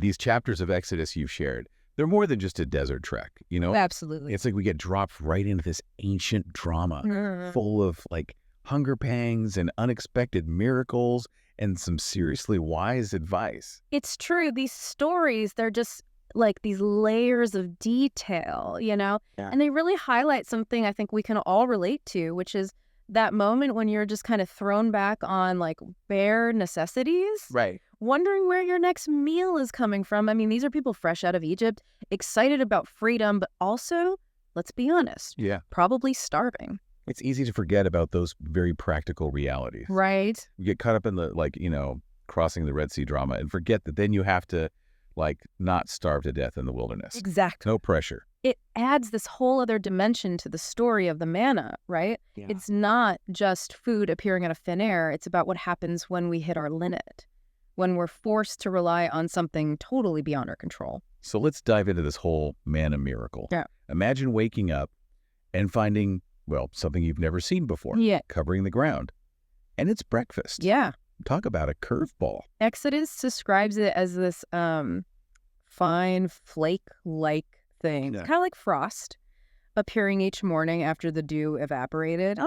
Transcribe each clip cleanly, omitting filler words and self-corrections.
these chapters of Exodus you've shared, they're more than just a desert trek, you know? Absolutely. It's like we get dropped right into this ancient drama full of like hunger pangs and unexpected miracles and some seriously wise advice. It's true. These stories, they're just like these layers of detail, you know? Yeah. And they really highlight something I think we can all relate to, which is that moment when you're just kind of thrown back on like bare necessities. Right. Wondering where your next meal is coming from. I mean, these are people fresh out of Egypt, excited about freedom, but also, let's be honest, Yeah. probably starving. It's easy to forget about those very practical realities. Right. You get caught up in the, like, you know, crossing the Red Sea drama and forget that then you have to, like, not starve to death in the wilderness. Exactly. No pressure. It adds this whole other dimension to the story of the manna, right? Yeah. It's not just food appearing out of thin air. It's about what happens when we hit our limit, when we're forced to rely on something totally beyond our control. So let's dive into this whole manna miracle. Yeah. Imagine waking up and finding, well, something you've never seen before. Yeah. Covering the ground. And it's breakfast. Yeah. Talk about a curveball. Exodus describes it as this fine flake-like thing. Yeah. It's kind of like frost appearing each morning after the dew evaporated.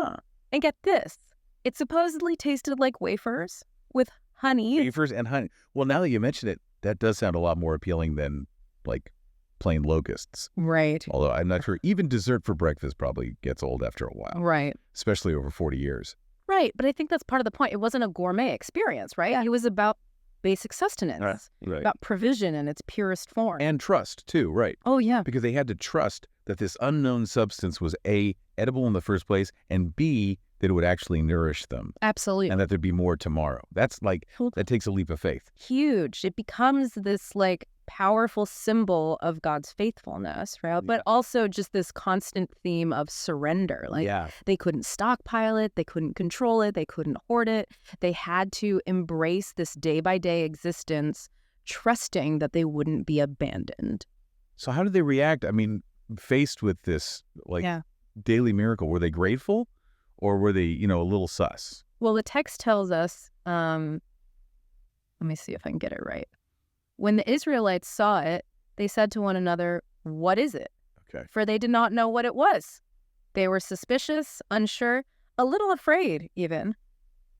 And get this, it supposedly tasted like wafers with honey. Wafers and honey. Well, now that you mention it, that does sound a lot more appealing than, like, plain locusts. Right. Although I'm not sure. Even dessert for breakfast probably gets old after a while. Right. Especially over 40 years. Right. But I think that's part of the point. It wasn't a gourmet experience, right? It was about basic sustenance, Right. about provision in its purest form. And trust, too, right? Oh, yeah. Because they had to trust that this unknown substance was A, edible in the first place, and B, that it would actually nourish them. Absolutely. And that there'd be more tomorrow. That's like, that takes a leap of faith. Huge. It becomes this like powerful symbol of God's faithfulness, right? But also just this constant theme of surrender. Like they couldn't stockpile it, they couldn't control it, they couldn't hoard it. They had to embrace this day-by-day existence, trusting that they wouldn't be abandoned. So how did they react? I mean, faced with this like daily miracle, were they grateful or were they, you know, a little sus? Well, the text tells us, let me see if I can get it right. When the Israelites saw it, they said to one another, "What is it?" Okay. For they did not know what it was. They were suspicious, unsure, a little afraid even.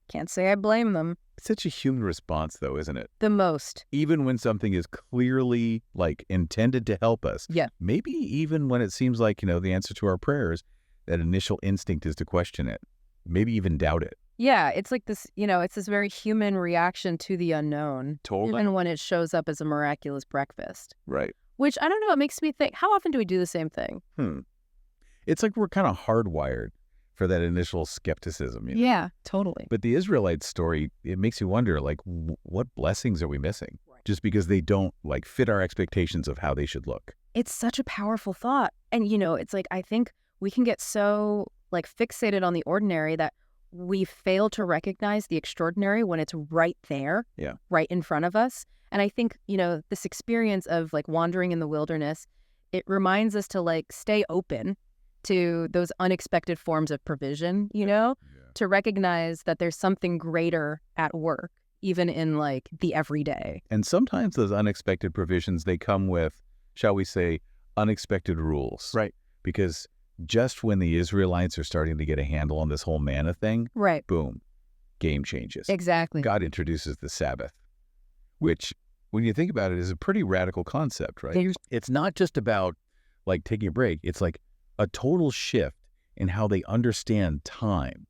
Can't say I blame them. It's such a human response, though, isn't it? The most. Even when something is clearly, like, intended to help us. Yeah. Maybe even when it seems like, you know, the answer to our prayers, that initial instinct is to question it. Maybe even doubt it. Yeah, it's like this, you know, it's this very human reaction to the unknown. Totally. Even when it shows up as a miraculous breakfast. Right. Which, I don't know, it makes me think, how often do we do the same thing? It's like we're kind of hardwired for that initial skepticism. You know? Yeah, totally. But the Israelites story, it makes you wonder, like, what blessings are we missing? Just because they don't, like, fit our expectations of how they should look. It's such a powerful thought. And, you know, it's like, I think we can get so, like, fixated on the ordinary that we fail to recognize the extraordinary when it's right there, right in front of us. And I think, you know, this experience of like wandering in the wilderness, it reminds us to like stay open to those unexpected forms of provision, you know, to recognize that there's something greater at work, even in like the everyday. And sometimes those unexpected provisions, they come with, shall we say, unexpected rules. Right. Because just when the Israelites are starting to get a handle on this whole manna thing, boom, game changes. Exactly. God introduces the Sabbath, which, when you think about it, is a pretty radical concept, right? It's not just about, like, taking a break. It's like a total shift in how they understand time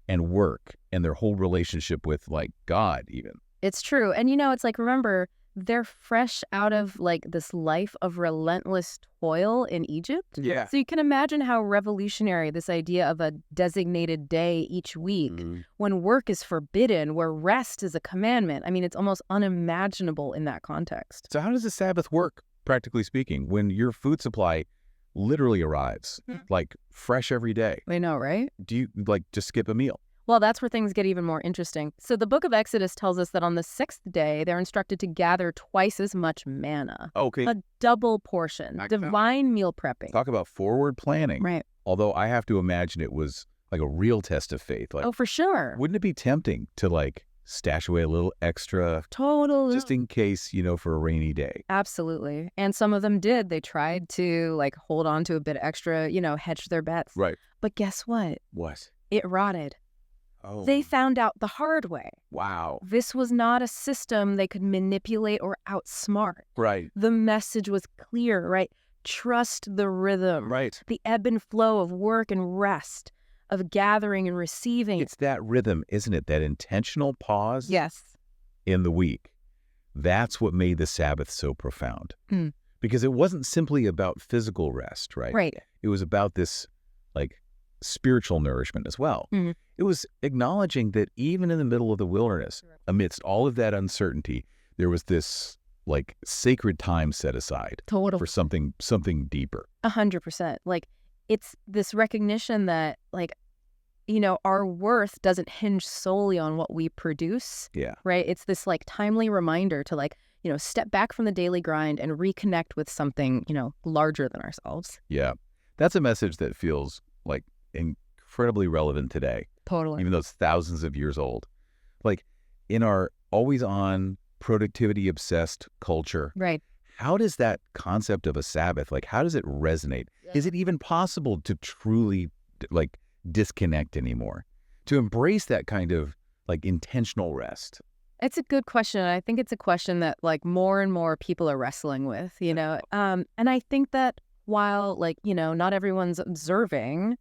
and work and their whole relationship with, like, God even. It's true. And, you know, it's like, remember, they're fresh out of like this life of relentless toil in Egypt. Yeah. So you can imagine how revolutionary this idea of a designated day each week when work is forbidden, where rest is a commandment. I mean, it's almost unimaginable in that context. So how does the Sabbath work, practically speaking, when your food supply literally arrives, like fresh every day? I know, right? Do you like just skip a meal? Well, that's where things get even more interesting. So the book of Exodus tells us that on the sixth day, they're instructed to gather twice as much manna. Okay. A double portion. Divine meal prepping. Talk about forward planning. Right. Although I have to imagine it was like a real test of faith. Like, oh, for sure. Wouldn't it be tempting to like stash away a little extra. Totally. Just in case, for a rainy day. Absolutely. And some of them did. They tried to like hold on to a bit extra, hedge their bets. Right. But guess what? What? It rotted. Oh. They found out the hard way. Wow. This was not a system they could manipulate or outsmart. Right. The message was clear, right? Trust the rhythm. Right. The ebb and flow of work and rest, of gathering and receiving. It's that rhythm, isn't it? That intentional pause. Yes. In the week. That's what made the Sabbath so profound. Because it wasn't simply about physical rest, right? Right. It was about this like spiritual nourishment as well. It was acknowledging that even in the middle of the wilderness, amidst all of that uncertainty, there was this like sacred time set aside for something deeper. 100%. Like it's this recognition that like, our worth doesn't hinge solely on what we produce. Yeah. Right. It's this like timely reminder to like, step back from the daily grind and reconnect with something, larger than ourselves. Yeah. That's a message that feels like incredibly relevant today. Totally. Even though it's thousands of years old. Like in our always on productivity obsessed culture. Right. How does that concept of a Sabbath, like how does it resonate? Yeah. Is it even possible to truly like disconnect anymore? To embrace that kind of like intentional rest? It's a good question. I think it's a question that like more and more people are wrestling with, and I think that while like, not everyone's observing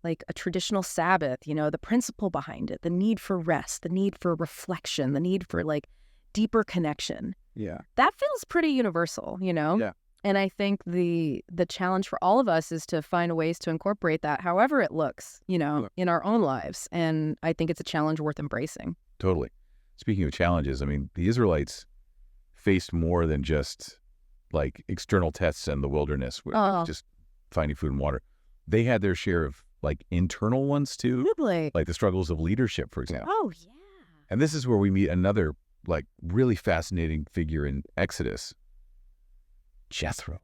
like a traditional Sabbath, the principle behind it, the need for rest, the need for reflection, the need for like deeper connection. Yeah. That feels pretty universal, Yeah. And I think the challenge for all of us is to find ways to incorporate that however it looks, in our own lives. And I think it's a challenge worth embracing. Totally. Speaking of challenges, I mean, the Israelites faced more than just like external tests in the wilderness, just finding food and water. They had their share of like internal ones too. Absolutely. Like the struggles of leadership, for example. Oh, yeah. And this is where we meet another like really fascinating figure in Exodus. Jethro,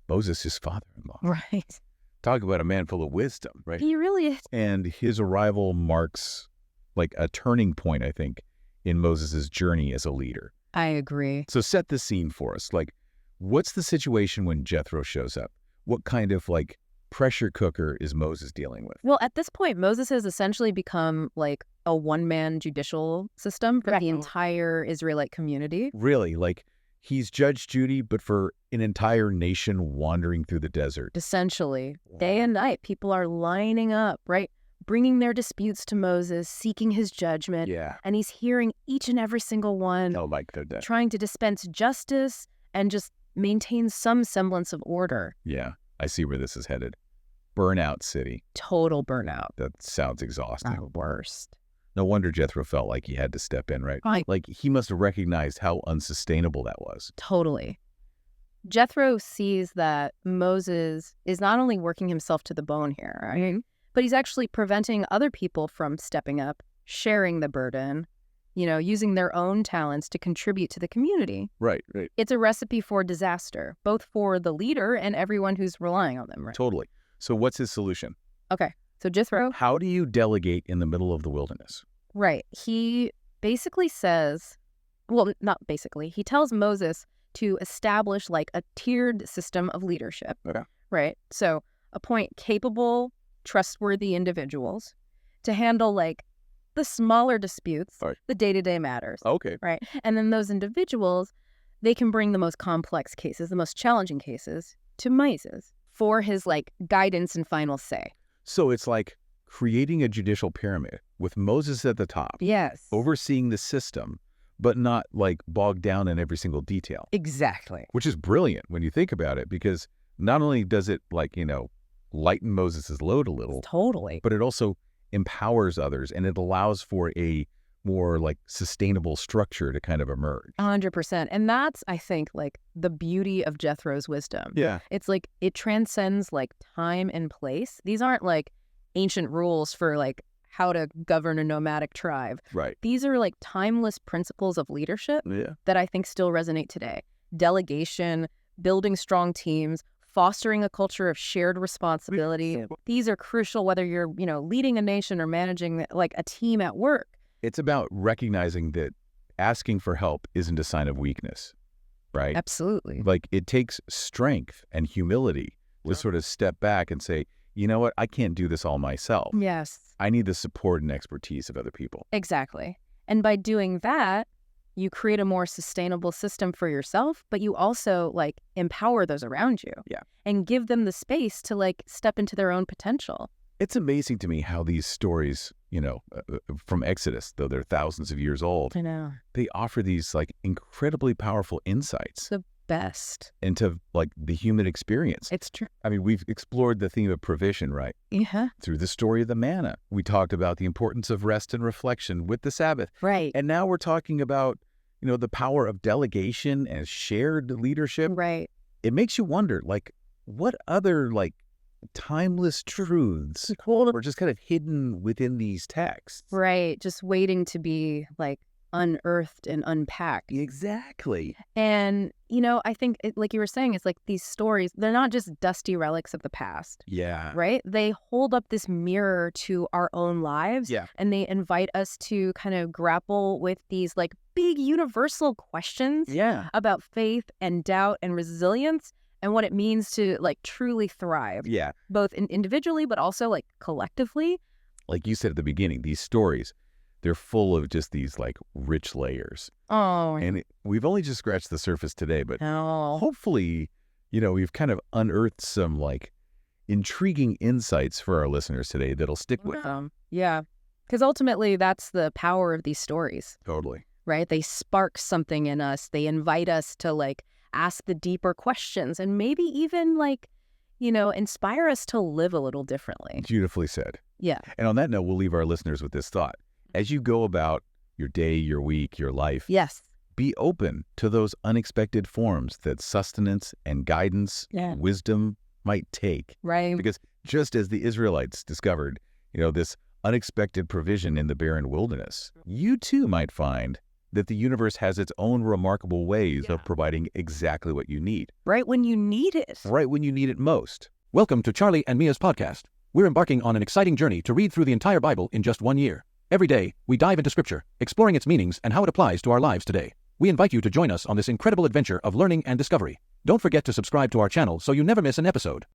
Moses' father-in-law. Right. Talk about a man full of wisdom, right? He really is. And his arrival marks like a turning point, I think, in Moses' journey as a leader. I agree. So set the scene for us. Like, what's the situation when Jethro shows up? What kind of like pressure cooker is Moses dealing with? Well, at this point, Moses has essentially become like a one-man judicial system for the entire Israelite community. Really? Like he's Judge Judy, but for an entire nation wandering through the desert. Essentially. Wow. Day and night, people are lining up, right? Bringing their disputes to Moses, seeking his judgment. Yeah. And he's hearing each and every single one. Oh, my goodness. Trying to dispense justice and just maintain some semblance of order. Yeah. I see where this is headed. Burnout city. Total burnout. That sounds exhausting. The worst. No wonder Jethro felt like he had to step in, right? Like he must have recognized how unsustainable that was. Totally. Jethro sees that Moses is not only working himself to the bone here, right? But he's actually preventing other people from stepping up, sharing the burden, using their own talents to contribute to the community. Right, right. It's a recipe for disaster, both for the leader and everyone who's relying on them, right? Totally. So what's his solution? Okay. So Jethro. How do you delegate in the middle of the wilderness? Right. He basically says, well, not basically, he tells Moses to establish like a tiered system of leadership. Okay. Right. So appoint capable, trustworthy individuals to handle like the smaller disputes, right. The day-to-day matters. Okay. Right. And then those individuals, they can bring the most complex cases, the most challenging cases to Moses for his like guidance and final say. So it's like creating a judicial pyramid with Moses at the top. Yes. Overseeing the system, but not like bogged down in every single detail. Exactly. Which is brilliant when you think about it, because not only does it like, lighten Moses' load a little. Totally. But it also empowers others and it allows for a more like sustainable structure to kind of emerge. 100%. And that's, I think, like the beauty of Jethro's wisdom. Yeah. It's like it transcends like time and place. These aren't like ancient rules for like how to govern a nomadic tribe. Right. These are like timeless principles of leadership that I think still resonate today. Delegation, building strong teams, fostering a culture of shared responsibility. These are crucial whether you're, leading a nation or managing like a team at work. It's about recognizing that asking for help isn't a sign of weakness, right? Absolutely. Like, it takes strength and humility to sort of step back and say, you know what, I can't do this all myself. Yes. I need the support and expertise of other people. Exactly. And by doing that, you create a more sustainable system for yourself, but you also like empower those around you. Yeah. And give them the space to like step into their own potential. It's amazing to me how these stories, from Exodus, though they're thousands of years old, I know. they offer these like incredibly powerful insights. The best. Into like the human experience. It's true. I mean, we've explored the theme of provision, right? Yeah. Through the story of the manna. We talked about the importance of rest and reflection with the Sabbath. Right. And now we're talking about, the power of delegation and shared leadership. Right. It makes you wonder, like, what other like timeless truths are just kind of hidden within these texts? Right. Just waiting to be like unearthed and unpacked. Exactly. And, I think, like you were saying, it's like these stories, they're not just dusty relics of the past. Yeah. Right? They hold up this mirror to our own lives. Yeah. And they invite us to kind of grapple with these like big universal questions about faith and doubt and resilience and what it means to like truly thrive. Yeah. Both individually, but also like collectively. Like you said at the beginning, these stories, they're full of just these like rich layers. Oh. And we've only just scratched the surface today, but hopefully, we've kind of unearthed some like intriguing insights for our listeners today that'll stick with them. Yeah. Because ultimately, that's the power of these stories. Totally. Right? They spark something in us. They invite us to like ask the deeper questions and maybe even like, inspire us to live a little differently. Beautifully said. Yeah. And on that note, we'll leave our listeners with this thought. As you go about your day, your week, your life, yes, be open to those unexpected forms that sustenance and guidance, wisdom might take. Right. Because just as the Israelites discovered, this unexpected provision in the barren wilderness, you too might find that the universe has its own remarkable ways of providing exactly what you need. Right when you need it. Right when you need it most. Welcome to Charlie and Mia's podcast. We're embarking on an exciting journey to read through the entire Bible in just 1 year. Every day, we dive into Scripture, exploring its meanings and how it applies to our lives today. We invite you to join us on this incredible adventure of learning and discovery. Don't forget to subscribe to our channel so you never miss an episode.